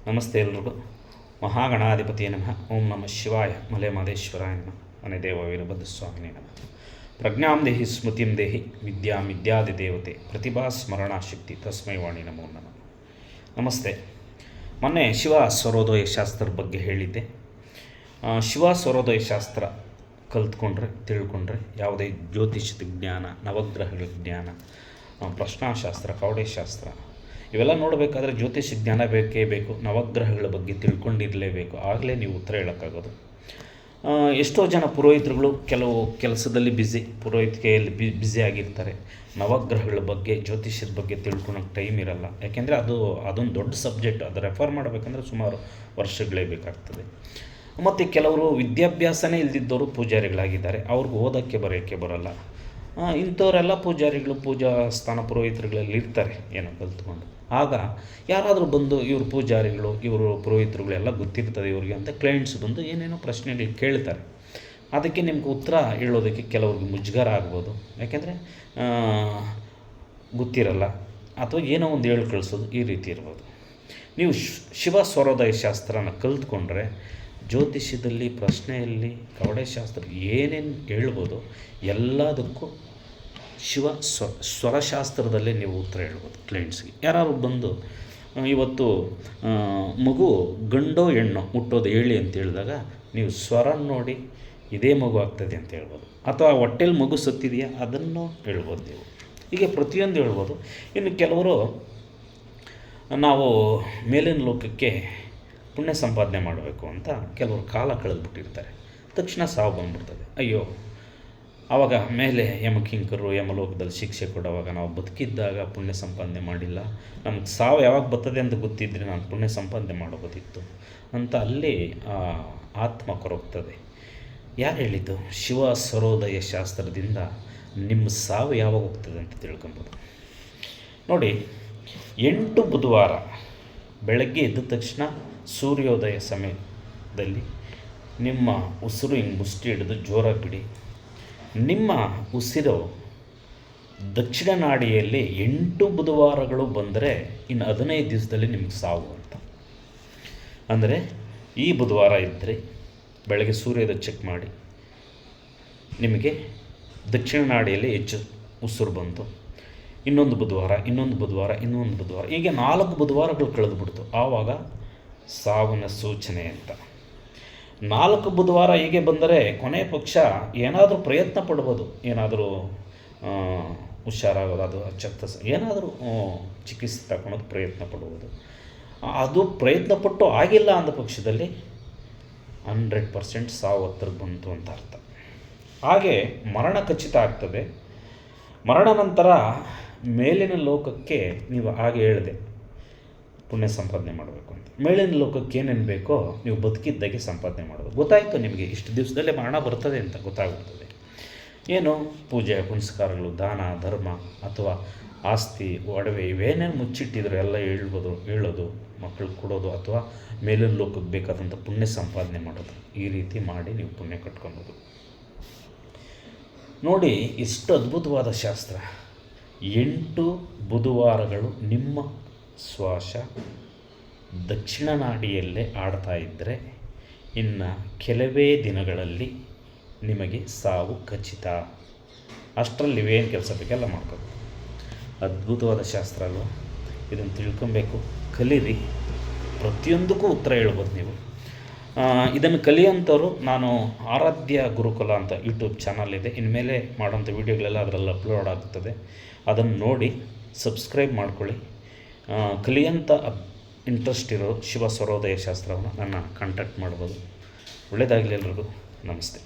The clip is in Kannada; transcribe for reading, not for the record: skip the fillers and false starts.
ನಮಸ್ತೆ ಎಲ್ರಿಗೂ. ಮಹಾಗಣಾಧಿಪತಿಯೇ ನಮಃ. ಓಂ ನಮಃ ಶಿವಾಯ. ಮಲೆ ಮಹದೇಶ್ವರಾಯ ನಮಃ. ಮನೆ ದೇವ ವೀರಭದ್ರ ಸ್ವಾಮಿನೇ ನಮಃ. ಪ್ರಜ್ಞಾಂ ದೇಹಿ ಸ್ಮೃತಿಂ ದೇಹಿ ವಿದ್ಯಾಂ ವಿದ್ಯಾದಿ ದೇವತೆ ಪ್ರತಿಭಾ ಸ್ಮರಣಾ ಶಕ್ತಿ ತಸ್ಮೈ ವಾಣಿ ನಮೋ ನಮಃ. ನಮಸ್ತೆ. ಮೊನ್ನೆ ಶಿವ ಸ್ವರೋದಯ ಶಾಸ್ತ್ರದ ಬಗ್ಗೆ ಹೇಳಿದ್ದೆ. ಶಿವ ಸ್ವರೋದಯ ಶಾಸ್ತ್ರ ಕಲ್ತ್ಕೊಂಡ್ರೆ ತಿಳ್ಕೊಂಡ್ರೆ ಯಾವುದೇ ಜ್ಯೋತಿಷದ ಜ್ಞಾನ, ನವಗ್ರಹಗಳ ಜ್ಞಾನ, ಪ್ರಶ್ನಾಶಾಸ್ತ್ರ, ಕವಡೆಶಾಸ್ತ್ರ ಇವೆಲ್ಲ ನೋಡಬೇಕಾದ್ರೆ ಜ್ಯೋತಿಷ ಜ್ಞಾನ ಬೇಕೇ ಬೇಕು. ನವಗ್ರಹಗಳ ಬಗ್ಗೆ ತಿಳ್ಕೊಂಡಿರಲೇಬೇಕು. ಆಗಲೇ ನೀವು ಉತ್ತರ ಹೇಳೋಕ್ಕಾಗೋದು. ಎಷ್ಟೋ ಜನ ಪುರೋಹಿತರುಗಳು ಕೆಲವು ಕೆಲಸದಲ್ಲಿ ಪುರೋಹಿತಿಕೆಯಲ್ಲಿ ಬ್ಯುಸಿ ಆಗಿರ್ತಾರೆ. ನವಗ್ರಹಗಳ ಬಗ್ಗೆ, ಜ್ಯೋತಿಷ್ಯದ ಬಗ್ಗೆ ತಿಳ್ಕೊಳಕ್ಕೆ ಟೈಮ್ ಇರಲ್ಲ. ಯಾಕೆಂದರೆ ಅದೊಂದು ದೊಡ್ಡ ಸಬ್ಜೆಕ್ಟ್. ಅದು ರೆಫರ್ ಮಾಡಬೇಕಂದ್ರೆ ಸುಮಾರು ವರ್ಷಗಳೇ ಬೇಕಾಗ್ತದೆ. ಮತ್ತು ಕೆಲವರು ವಿದ್ಯಾಭ್ಯಾಸನೇ ಇಲ್ದಿದ್ದವರು ಪೂಜಾರಿಗಳಾಗಿದ್ದಾರೆ. ಅವ್ರಿಗೆ ಓದೋಕ್ಕೆ ಬರೆಯೋಕ್ಕೆ ಬರೋಲ್ಲ. ಇಂಥವರೆಲ್ಲ ಪೂಜಾರಿಗಳು, ಪೂಜಾ ಸ್ಥಾನ ಪುರೋಹಿತರುಗಳಲ್ಲಿ ಇರ್ತಾರೆ, ಏನೋ ಕಲ್ತ್ಕೊಂಡು. ಆಗ ಯಾರಾದರೂ ಬಂದು ಇವರು ಪೂಜಾರಿಗಳು, ಇವರು ಪುರೋಹಿತರುಗಳೆಲ್ಲ ಗೊತ್ತಿರ್ತದೆ ಇವ್ರಿಗೆ ಅಂತ ಕ್ಲೈಂಟ್ಸ್ ಬಂದು ಏನೇನೋ ಪ್ರಶ್ನೆಗಳು ಕೇಳ್ತಾರೆ. ಅದಕ್ಕೆ ನಿಮ್ಗೆ ಉತ್ತರ ಹೇಳೋದಕ್ಕೆ ಕೆಲವ್ರಿಗೆ ಮುಜುಗರ ಆಗ್ಬೋದು. ಯಾಕೆಂದರೆ ಗೊತ್ತಿರಲ್ಲ, ಅಥವಾ ಏನೋ ಒಂದು ಹೇಳಿ ಕಳಿಸೋದು ಈ ರೀತಿ ಇರ್ಬೋದು. ನೀವು ಶಿವ ಸ್ವರೋದಯ ಶಾಸ್ತ್ರನ ಕಲ್ತ್ಕೊಂಡ್ರೆ ಜ್ಯೋತಿಷ್ಯದಲ್ಲಿ, ಪ್ರಶ್ನೆಯಲ್ಲಿ, ಕವಡೆಶಾಸ್ತ್ರ ಏನೇನು ಹೇಳ್ಬೋದು ಎಲ್ಲದಕ್ಕೂ ಶಿವ ಸ್ವರಶಾಸ್ತ್ರದಲ್ಲೇ ನೀವು ಉತ್ತರ ಹೇಳ್ಬೋದು ಕ್ಲೈಂಟ್ಸ್ಗೆ. ಯಾರು ಬಂದು ಇವತ್ತು ಮಗು ಗಂಡೋ ಹೆಣ್ಣೋ ಮುಟ್ಟೋದು ಹೇಳಿ ಅಂತ ಹೇಳಿದಾಗ ನೀವು ಸ್ವರ ನೋಡಿ ಇದೇ ಮಗು ಆಗ್ತದೆ ಅಂತ ಹೇಳ್ಬೋದು. ಅಥವಾ ಹೊಟ್ಟೆಲಿ ಮಗು ಸತ್ತಿದೆಯಾ ಅದನ್ನು ಹೇಳ್ಬೋದು ನೀವು. ಹೀಗೆ ಪ್ರತಿಯೊಂದು ಹೇಳ್ಬೋದು. ಇನ್ನು ಕೆಲವರು ನಾವು ಮೇಲಿನ ಲೋಕಕ್ಕೆ ಪುಣ್ಯ ಸಂಪಾದನೆ ಮಾಡಬೇಕು ಅಂತ ಕೆಲವರು ಕಾಲ ಕಳೆದುಬಿಟ್ಟಿರ್ತಾರೆ. ತಕ್ಷಣ ಸಾವು ಬಂದ್ಬಿಡ್ತದೆ. ಅಯ್ಯೋ, ಆವಾಗ ಮೇಲೆ ಯಮಕಿಂಕರು ಯಮಲೋಕದಲ್ಲಿ ಶಿಕ್ಷೆ ಕೊಡುವಾಗ ನಾವು ಬದುಕಿದ್ದಾಗ ಪುಣ್ಯ ಸಂಪಾದನೆ ಮಾಡಿಲ್ಲ, ನಮ್ಗೆ ಸಾವು ಯಾವಾಗ ಬರ್ತದೆ ಅಂತ ಗೊತ್ತಿದ್ದರೆ ನಾನು ಪುಣ್ಯ ಸಂಪಾದನೆ ಮಾಡೋಬೋದಿತ್ತು ಅಂತ ಅಲ್ಲಿ ಆತ್ಮ ಕೊರಗ್ತದೆ. ಯಾರು ಹೇಳಿದ್ದು? ಶಿವ ಸ್ವರೋದಯ ಶಾಸ್ತ್ರದಿಂದ ನಿಮ್ಮ ಸಾವು ಯಾವಾಗ ಹೋಗ್ತದೆ ಅಂತ ತಿಳ್ಕೊಬೋದು. ನೋಡಿ, 8 ಬುಧವಾರ ಬೆಳಗ್ಗೆ ಎದ್ದ ತಕ್ಷಣ ಸೂರ್ಯೋದಯ ಸಮಯದಲ್ಲಿ ನಿಮ್ಮ ಉಸಿರು ಹಿಂಗೆ ಮುಷ್ಟಿ ಹಿಡಿದು ಜೋರಾಗಿ ಬಿಡಿ. ನಿಮ್ಮ ಉಸಿರು ದಕ್ಷಿಣ ನಾಡಿಯಲ್ಲಿ 8 ಬುಧವಾರಗಳು ಬಂದರೆ ಇನ್ನು 15 ದಿವಸದಲ್ಲಿ ನಿಮಗೆ ಸಾವು ಅಂತ. ಅಂದರೆ ಈ ಬುಧವಾರ ಇದ್ದರೆ ಬೆಳಗ್ಗೆ ಸೂರ್ಯೋದಯ ಚೆಕ್ ಮಾಡಿ, ನಿಮಗೆ ದಕ್ಷಿಣ ನಾಡಿಯಲ್ಲಿ ಹೆಚ್ಚು ಉಸಿರು ಬಂತು. ಇನ್ನೊಂದು ಬುಧವಾರ, ಹೀಗೆ 4 ಬುಧವಾರಗಳು ಕಳೆದುಬಿಡ್ತು. ಆವಾಗ ಸಾವಿನ ಸೂಚನೆ ಅಂತ. 4 ಬುಧವಾರ ಹೀಗೆ ಬಂದರೆ ಕೊನೆಯ ಪಕ್ಷ ಏನಾದರೂ ಪ್ರಯತ್ನ ಪಡ್ಬೋದು. ಏನಾದರೂ ಹುಷಾರಾಗೋದು, ಅದು ಏನಾದರೂ ಚಿಕಿತ್ಸೆ ತಗೊಳೋದು ಪ್ರಯತ್ನ ಪಡ್ಬೋದು. ಅದು ಪ್ರಯತ್ನ ಪಟ್ಟು ಆಗಿಲ್ಲ ಅಂದ ಪಕ್ಷದಲ್ಲಿ 100% ಸಾವು ಹತ್ತಿರ ಬಂತು ಅಂತ ಅರ್ಥ. ಹಾಗೆ ಮರಣ ಖಚಿತ ಆಗ್ತದೆ. ಮರಣ ನಂತರ ಮೇಲಿನ ಲೋಕಕ್ಕೆ ನೀವು ಹಾಗೆ ಹೇಳಿದೆ ಪುಣ್ಯ ಸಂಪಾದನೆ ಮಾಡಬೇಕು ಅಂತ. ಮೇಲಿನ ಲೋಕಕ್ಕೆ ಏನೇನು ಬೇಕೋ ನೀವು ಬದುಕಿದ್ದಾಗೆ ಸಂಪಾದನೆ ಮಾಡೋದು. ಗೊತ್ತಾಯಿತು ನಿಮಗೆ ಇಷ್ಟು ದಿವಸದಲ್ಲೇ ಮರಣ ಬರ್ತದೆ ಅಂತ ಗೊತ್ತಾಗ್ಬಿಡ್ತದೆ. ಏನು ಪೂಜೆ ಪುನಸ್ಕಾರಗಳು, ದಾನ ಧರ್ಮ ಅಥವಾ ಆಸ್ತಿ ಒಡವೆ ಇವೇನೇನು ಮುಚ್ಚಿಟ್ಟಿದ್ರು ಎಲ್ಲ ಹೇಳೋದು, ಮಕ್ಕಳು ಕೊಡೋದು, ಅಥವಾ ಮೇಲಿನ ಲೋಕಕ್ಕೆ ಬೇಕಾದಂಥ ಪುಣ್ಯ ಸಂಪಾದನೆ ಮಾಡೋದು. ಈ ರೀತಿ ಮಾಡಿ ನೀವು ಪುಣ್ಯ ಕಟ್ಕೊಬೋದು. ನೋಡಿ ಎಷ್ಟು ಅದ್ಭುತವಾದ ಶಾಸ್ತ್ರ. 8 ಬುಧವಾರಗಳು ನಿಮ್ಮ ಶ್ವಾಸ ದಕ್ಷಿಣ ನಾಡಿಯಲ್ಲೇ ಆಡ್ತಾ ಇದ್ದರೆ ಇನ್ನು ಕೆಲವೇ ದಿನಗಳಲ್ಲಿ ನಿಮಗೆ ಸಾವು ಖಚಿತ. ಅಷ್ಟರಲ್ಲಿ ನೀವೇನು ಕೆಲಸ ಬೇಕೆಲ್ಲ ಮಾಡ್ಕೋಬೇಕು. ಅದ್ಭುತವಾದ ಶಾಸ್ತ್ರ ಅಲ್ವ? ಇದನ್ನು ತಿಳ್ಕೊಬೇಕು, ಕಲೀರಿ. ಪ್ರತಿಯೊಂದಕ್ಕೂ ಉತ್ತರ ಹೇಳ್ಬೋದು ನೀವು. ಇದನ್ನು ಕಲಿಯೋಂಥವ್ರು, ನಾನು ಆರಾಧ್ಯ ಗುರುಕುಲ ಅಂತ ಯೂಟ್ಯೂಬ್ ಚಾನಲ್ ಇದೆ, ಇನ್ಮೇಲೆ ಮಾಡೋಂಥ ವೀಡಿಯೋಗಳೆಲ್ಲ ಅದರಲ್ಲಿ ಅಪ್ಲೋಡ್ ಆಗ್ತದೆ. ಅದನ್ನು ನೋಡಿ ಸಬ್ಸ್ಕ್ರೈಬ್ ಮಾಡ್ಕೊಳ್ಳಿ. ಕಲಿಯೋಂಥ ಇಂಟ್ರೆಸ್ಟ್ ಇರೋ ಶಿವ ಸ್ವರೋದಯ ಶಾಸ್ತ್ರವನ್ನು ನನ್ನ ಕಾಂಟ್ಯಾಕ್ಟ್ ಮಾಡ್ಬೋದು. ಒಳ್ಳೆಯದಾಗಲಿ ಎಲ್ರಿಗೂ. ನಮಸ್ತೆ.